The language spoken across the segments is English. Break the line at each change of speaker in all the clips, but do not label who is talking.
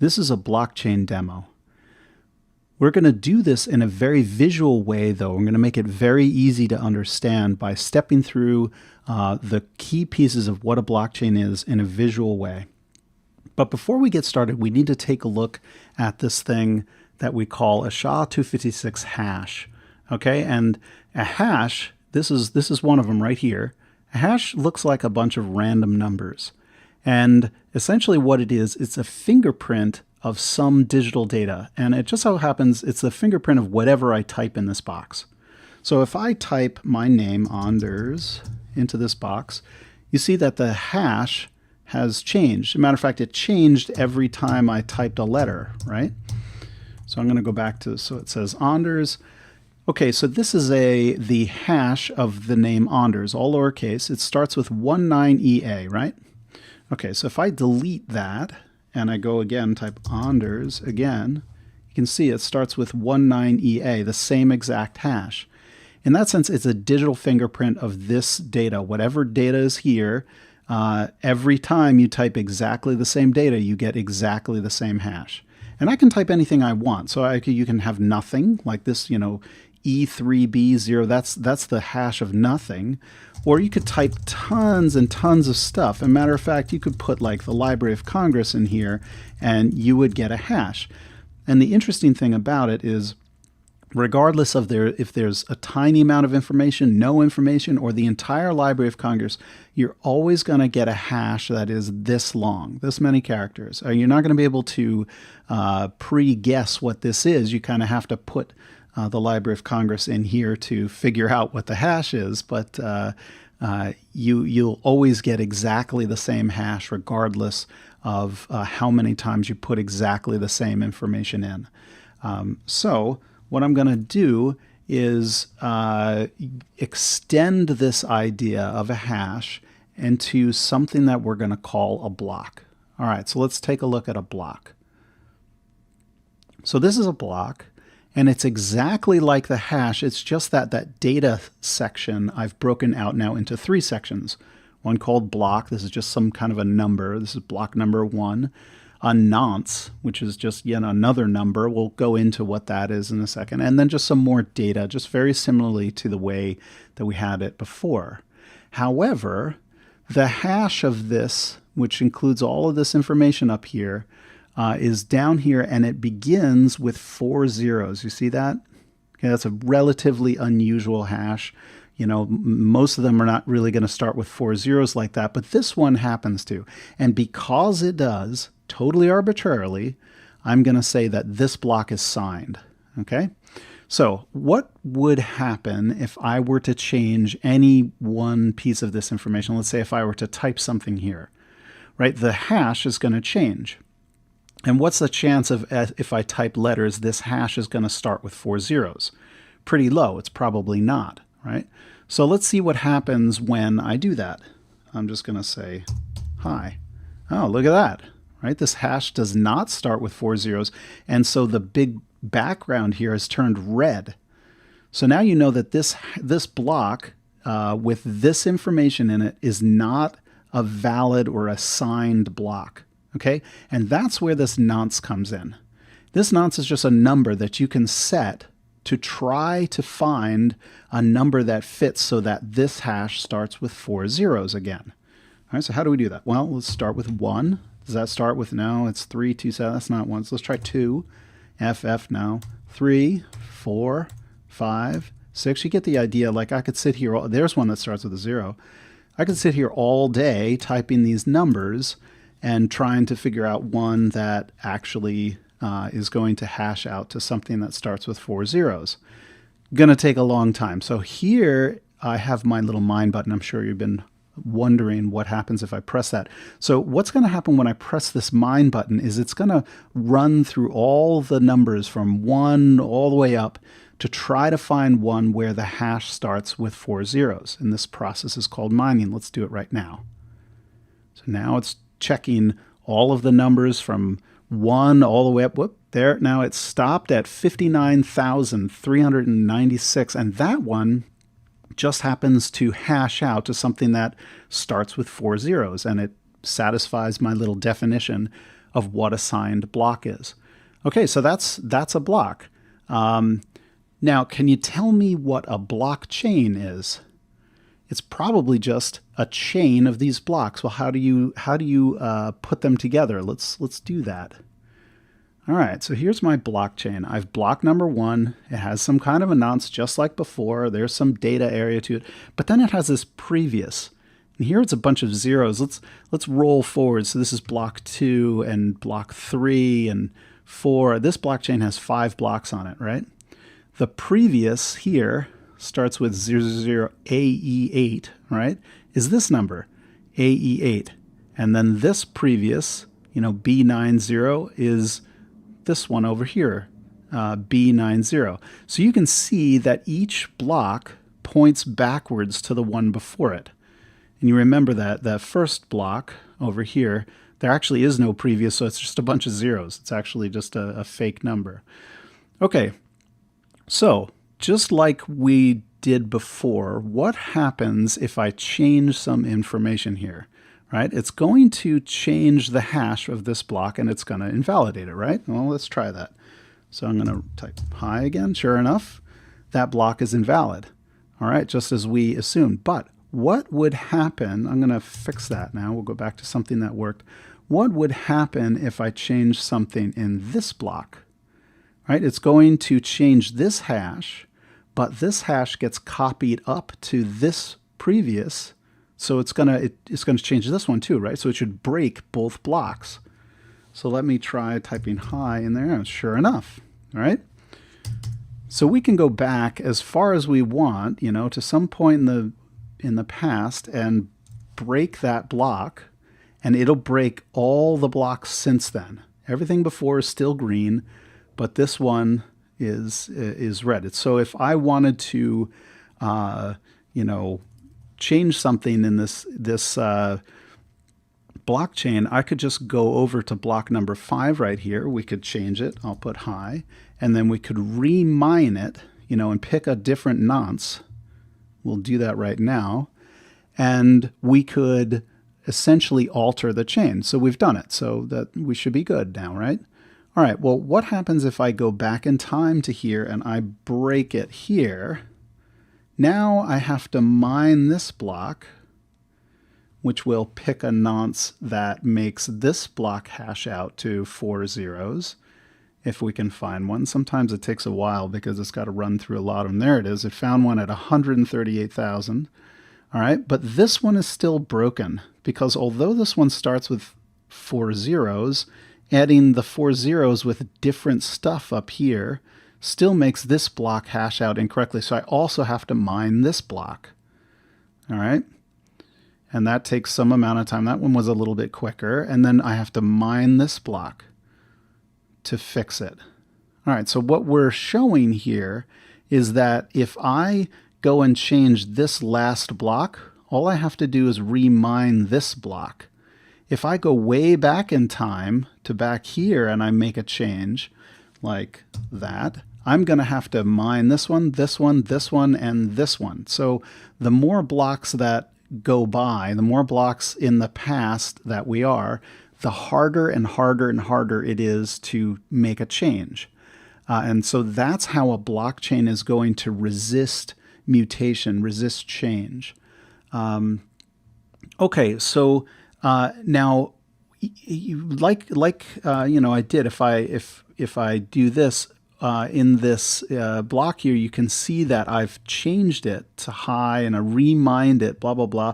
This is a blockchain demo. We're going to do this in a very visual way, though. We're going to make it very easy to understand by stepping through the key pieces of what a blockchain is in a visual way. But before we get started, we need to take a look at this thing that we call a SHA-256 hash. Okay, and a hash, this is one of them right here. A hash looks like a bunch of random numbers. And essentially what it is, it's a fingerprint of some digital data. And it just so happens it's the fingerprint of whatever I type in this box. So if I type my name, Anders, into this box, you see that the hash has changed. As a matter of fact, it changed every time I typed a letter, right? So I'm going to go back to, so it says Anders. Okay, so this is the hash of the name Anders, all lowercase. It starts with 19EA, right? Okay, so if I delete that and I go again, type Anders again, you can see it starts with 19EA, the same exact hash. In that sense, it's a digital fingerprint of this data. Whatever data is here, every time you type exactly the same data, you get exactly the same hash. And I can type anything I want. So you can have nothing, like this, you know, E3B0, that's the hash of nothing. Or you could type tons and tons of stuff. As a matter of fact, you could put like the Library of Congress in here and you would get a hash. And the interesting thing about it is, regardless of if there's a tiny amount of information, no information, or the entire Library of Congress, you're always going to get a hash that is this long, this many characters. You're not going to be able to pre-guess what this is. You kind of have to put the Library of Congress in here to figure out what the hash is, but you'll always get exactly the same hash regardless of how many times you put exactly the same information in. So what I'm going to do is extend this idea of a hash into something that we're going to call a block. All right, so let's take a look at a block. So this is a block. And it's exactly like the hash. It's just that that data section I've broken out now into 3 sections. One called block. This is just some kind of a number. This is block number 1. A nonce, which is just yet another number. We'll go into what that is in a second. And then just some more data, just very similarly to the way that we had it before. However, the hash of this, which includes all of this information up here, is down here, and it begins with 4 zeros. You see that? Okay, that's a relatively unusual hash. You know, most of them are not really going to start with 4 zeros like that, but this one happens to. And because it does, totally arbitrarily, I'm going to say that this block is signed. Okay? So what would happen if I were to change any one piece of this information? Let's say if I were to type something here, right? The hash is going to change. And what's the chance of, if I type letters, this hash is going to start with 4 zeros? Pretty low. It's probably not, right? So let's see what happens when I do that. I'm just going to say, hi. Oh, look at that, right? This hash does not start with 4 zeros. And so the big background here has turned red. So now you know that this block with this information in it is not a valid or a signed block. Okay, and that's where this nonce comes in. This nonce is just a number that you can set to try to find a number that fits so that this hash starts with 4 zeros again. All right, so how do we do that? Well, let's start with 1. Does that start with, no, it's 3, 2, 7, that's not 1. So let's try 2, FF now, 3, 4, 5, 6. You get the idea. Like I could sit here, there's one that starts with a 0. I could sit here all day typing these numbers and trying to figure out one that actually is going to hash out to something that starts with 4 zeros. Going to take a long time. So here I have my little mind button. I'm sure you've been wondering what happens if I press that. So what's going to happen when I press this mind button is it's going to run through all the numbers from 1 all the way up to try to find one where the hash starts with 4 zeros. And this process is called mining. Let's do it right now. So now it's checking all of the numbers from 1 all the way up. Whoop, there. Now it's stopped at 59,396. And that one just happens to hash out to something that starts with 4 zeros. And it satisfies my little definition of what a signed block is. Okay, so that's a block. Now, can you tell me what a blockchain is? It's probably just a chain of these blocks. Well, how do you put them together? Let's do that. All right, so here's my blockchain. I've block number 1. It has some kind of a nonce just like before. There's some data area to it, but then it has this previous. And here it's a bunch of zeros. Let's roll forward. So this is block 2 and block 3 and 4. This blockchain has 5 blocks on it, right? The previous here starts with 00 AE8, right? Is this number, AE8. And then this previous, B90 is this one over here, B90. So you can see that each block points backwards to the one before it. And you remember that first block over here, there actually is no previous, so it's just a bunch of zeros. It's actually just a fake number. Okay, so just like we did before, what happens if I change some information here, right? It's going to change the hash of this block and it's going to invalidate it, right? Well, let's try that. So I'm going to type hi again. Sure enough, that block is invalid. All right, just as we assumed. But what would happen, I'm going to fix that now. We'll go back to something that worked. What would happen if I change something in this block? Right? It's going to change this hash, but this hash gets copied up to this previous, so it's going to change this one too, right? So it should break both blocks. So let me try typing hi in there, and sure enough, right? So we can go back as far as we want, to some point in the past and break that block, and it'll break all the blocks since then. Everything before is still green, but this one is red. So if I wanted to, change something in this blockchain, I could just go over to block number 5 right here. We could change it. I'll put hi, and then we could remine it, and pick a different nonce. We'll do that right now, and we could essentially alter the chain. So we've done it, so that we should be good now, right? All right, well, what happens if I go back in time to here and I break it here? Now I have to mine this block, which will pick a nonce that makes this block hash out to 4 zeros, if we can find one. Sometimes it takes a while because it's got to run through a lot of them. There it is. It found one at 138,000. All right, but this one is still broken because although this one starts with 4 zeros, adding the 4 zeros with different stuff up here still makes this block hash out incorrectly. So I also have to mine this block. All right. And that takes some amount of time. That one was a little bit quicker. And then I have to mine this block to fix it. All right. So what we're showing here is that if I go and change this last block, all I have to do is remine this block. If I go way back in time to back here and I make a change like that, I'm going to have to mine this one, this one, this one, and this one. So the more blocks that go by, the more blocks in the past that we are, the harder and harder and harder it is to make a change. And so that's how a blockchain is going to resist mutation, resist change. Okay, so now, I did. If I do this in this block here, you can see that I've changed it to hi and I remined it. Blah blah blah.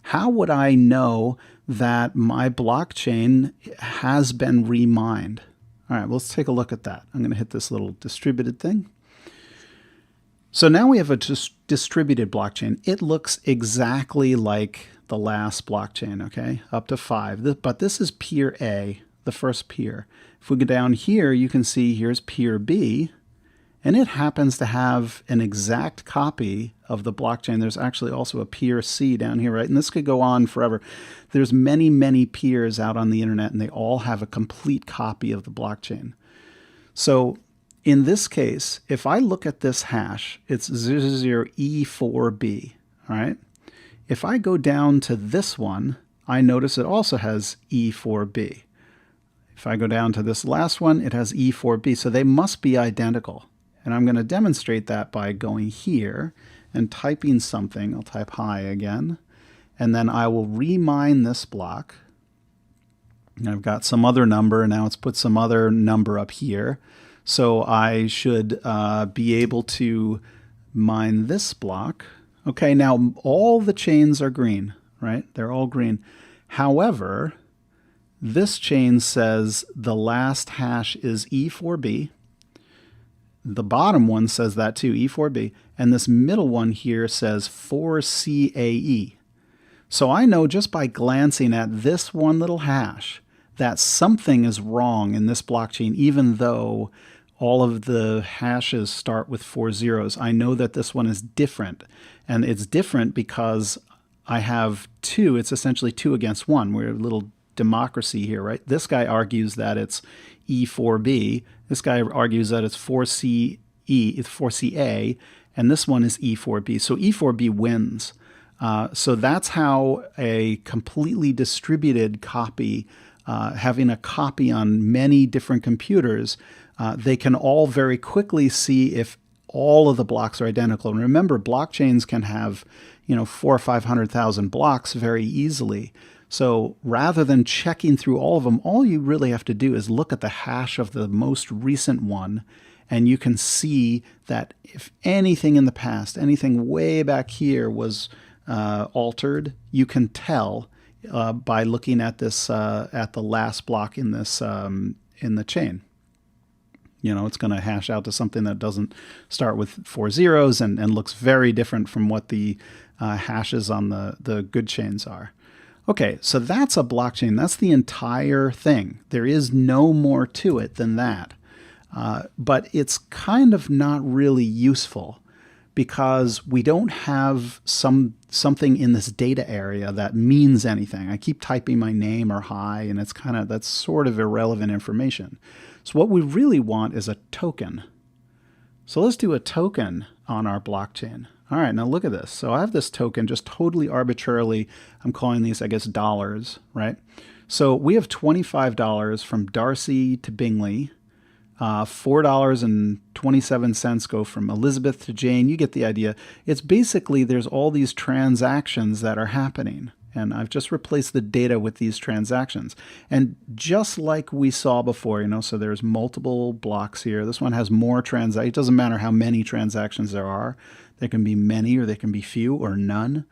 How would I know that my blockchain has been remined? All right, well, let's take a look at that. I'm going to hit this little distributed thing. So now we have a distributed blockchain. It looks exactly like the last blockchain, okay, up to 5. But this is peer A, the first peer. If we go down here, you can see here's peer B, and it happens to have an exact copy of the blockchain. There's actually also a peer C down here, right? And this could go on forever. There's many, many peers out on the internet, and they all have a complete copy of the blockchain. So in this case, if I look at this hash, it's 00E4B, all right? If I go down to this one, I notice it also has E4B. If I go down to this last one, it has E4B, so they must be identical. And I'm going to demonstrate that by going here and typing something. I'll type hi again, and then I will remine this block. And I've got some other number, and now it's put some other number up here. So I should be able to mine this block. Okay, now all the chains are green, right? They're all green. However, this chain says the last hash is E4B. The bottom one says that too, E4B. And this middle one here says 4CAE. So I know just by glancing at this one little hash that something is wrong in this blockchain, even though all of the hashes start with 4 zeros. I know that this one is different. And it's different because I have two. It's essentially 2 against 1. We're a little democracy here, right? This guy argues that it's E4B. This guy argues that it's 4CE, it's 4CA, and this one is E4B. So E4B wins. So that's how a completely distributed copy, having a copy on many different computers, they can all very quickly see if all of the blocks are identical. And remember, blockchains can have, 400,000 or 500,000 blocks very easily. So rather than checking through all of them, all you really have to do is look at the hash of the most recent one, and you can see that if anything in the past, anything way back here was altered, you can tell by looking at this at the last block in this in the chain. It's going to hash out to something that doesn't start with 4 zeros and looks very different from what the hashes on the good chains are. Okay, so that's a blockchain. That's the entire thing. There is no more to it than that. But it's kind of not really useful because we don't have something in this data area that means anything. I keep typing my name or hi, and that's sort of irrelevant information. So what we really want is a token. So let's do a token on our blockchain. All right, now look at this. So I have this token just totally arbitrarily. I'm calling these, I guess, dollars, right? So we have $25 from Darcy to Bingley. $4.27 go from Elizabeth to Jane. You get the idea. It's basically there's all these transactions that are happening. And I've just replaced the data with these transactions. And just like we saw before, so there's multiple blocks here. This one has more transactions. It doesn't matter how many transactions there are. There can be many, or there can be few, or none.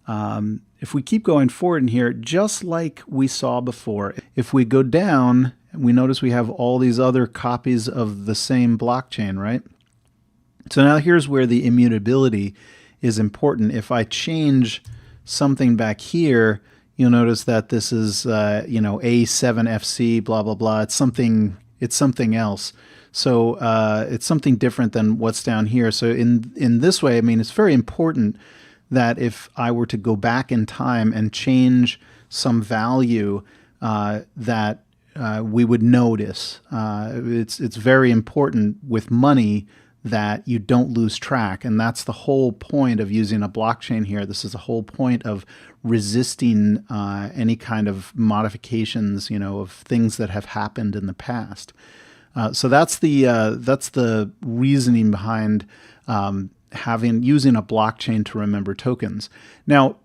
If we keep going forward in here, just like we saw before, if we go down, we notice we have all these other copies of the same blockchain, right? So now here's where the immutability is important. If I change something back here, you'll notice that this is, A7FC, blah, blah, blah. It's something else. So it's something different than what's down here. So in this way, it's very important that if I were to go back in time and change some value that we would notice. It's very important with money that you don't lose track, and that's the whole point of using a blockchain here. This is the whole point of resisting any kind of modifications, of things that have happened in the past. So that's the reasoning behind using a blockchain to remember tokens. Now,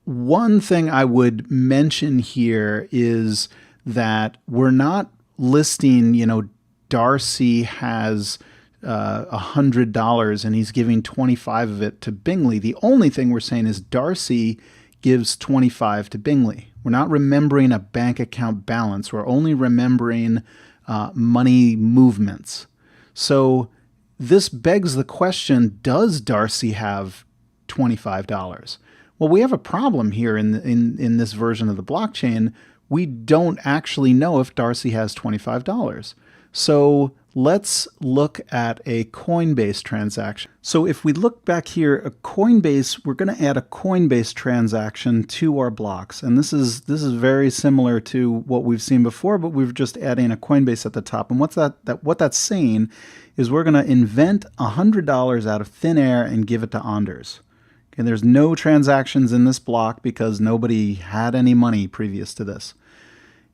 one thing I would mention here is that we're not listing, Darcy has $100 and he's giving 25 of it to Bingley. The only thing we're saying is Darcy gives 25 to Bingley. We're not remembering a bank account balance. We're only remembering money movements. So this begs the question, does Darcy have $25? Well, we have a problem here in this version of the blockchain. We don't actually know if Darcy has $25. So let's look at a Coinbase transaction. So if we look back here, a Coinbase, we're going to add a Coinbase transaction to our blocks. And this is very similar to what we've seen before, but we're just adding a Coinbase at the top. And what that's saying is we're going to invent $100 out of thin air and give it to Anders. Okay, there's no transactions in this block because nobody had any money previous to this.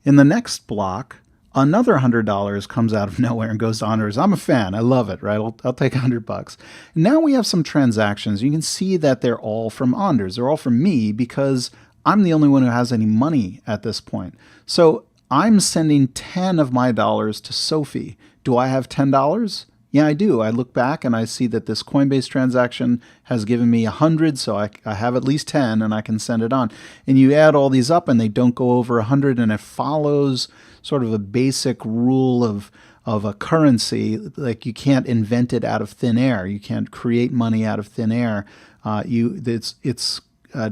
In the next block, another $100 comes out of nowhere and goes to Anders. I'm a fan. I love it, right? I'll take $100. Now we have some transactions. You can see that they're all from Anders. They're all from me because I'm the only one who has any money at this point. So I'm sending 10 of my dollars to Sophie. Do I have $10? Yeah, I do. I look back and I see that this Coinbase transaction has given me 100, so I have at least 10 and I can send it on. And you add all these up and they don't go over 100, and it follows sort of a basic rule of a currency. Like, you can't invent it out of thin air. You can't create money out of thin air. Its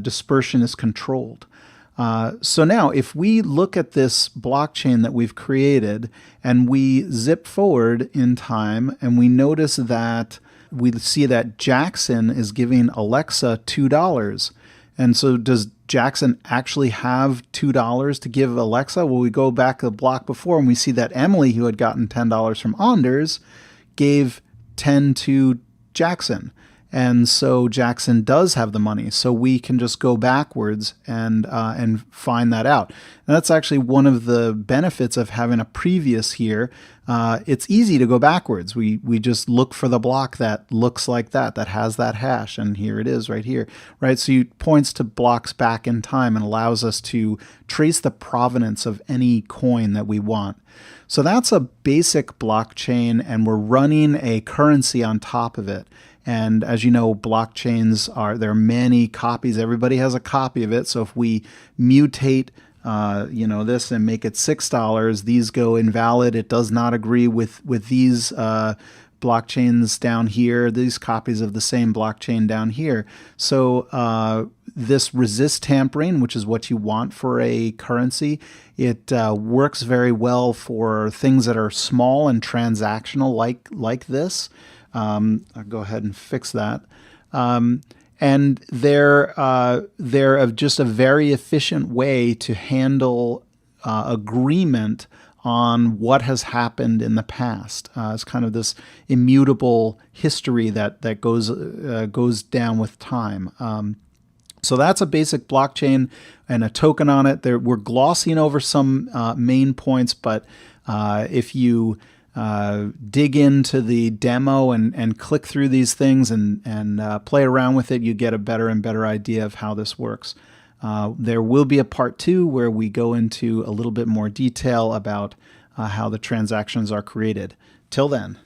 dispersion is controlled. So now if we look at this blockchain that we've created and we zip forward in time and we notice that we see that Jackson is giving Alexa $2. And so does Jackson actually have $2 to give Alexa? Well, we go back to the block before and we see that Emily, who had gotten $10 from Anders, gave 10 to Jackson. And so Jackson does have the money. So we can just go backwards and find that out. And that's actually one of the benefits of having a previous here. It's easy to go backwards. We just look for the block that looks like that has that hash. And here it is right here, right? So it points to blocks back in time and allows us to trace the provenance of any coin that we want. So that's a basic blockchain, and we're running a currency on top of it. And as you know, blockchains there are many copies. Everybody has a copy of it. So if we mutate, this and make it $6, these go invalid. It does not agree with these blockchains down here, these copies of the same blockchain down here. So this resists tampering, which is what you want for a currency. It works very well for things that are small and transactional, like this. I'll go ahead and fix that. And they're just a very efficient way to handle agreement on what has happened in the past. It's kind of this immutable history that goes down with time. So that's a basic blockchain and a token on it. We're glossing over some main points, but if you dig into the demo and click through these things and play around with it, you get a better and better idea of how this works. There will be a part 2 where we go into a little bit more detail about how the transactions are created. Till then.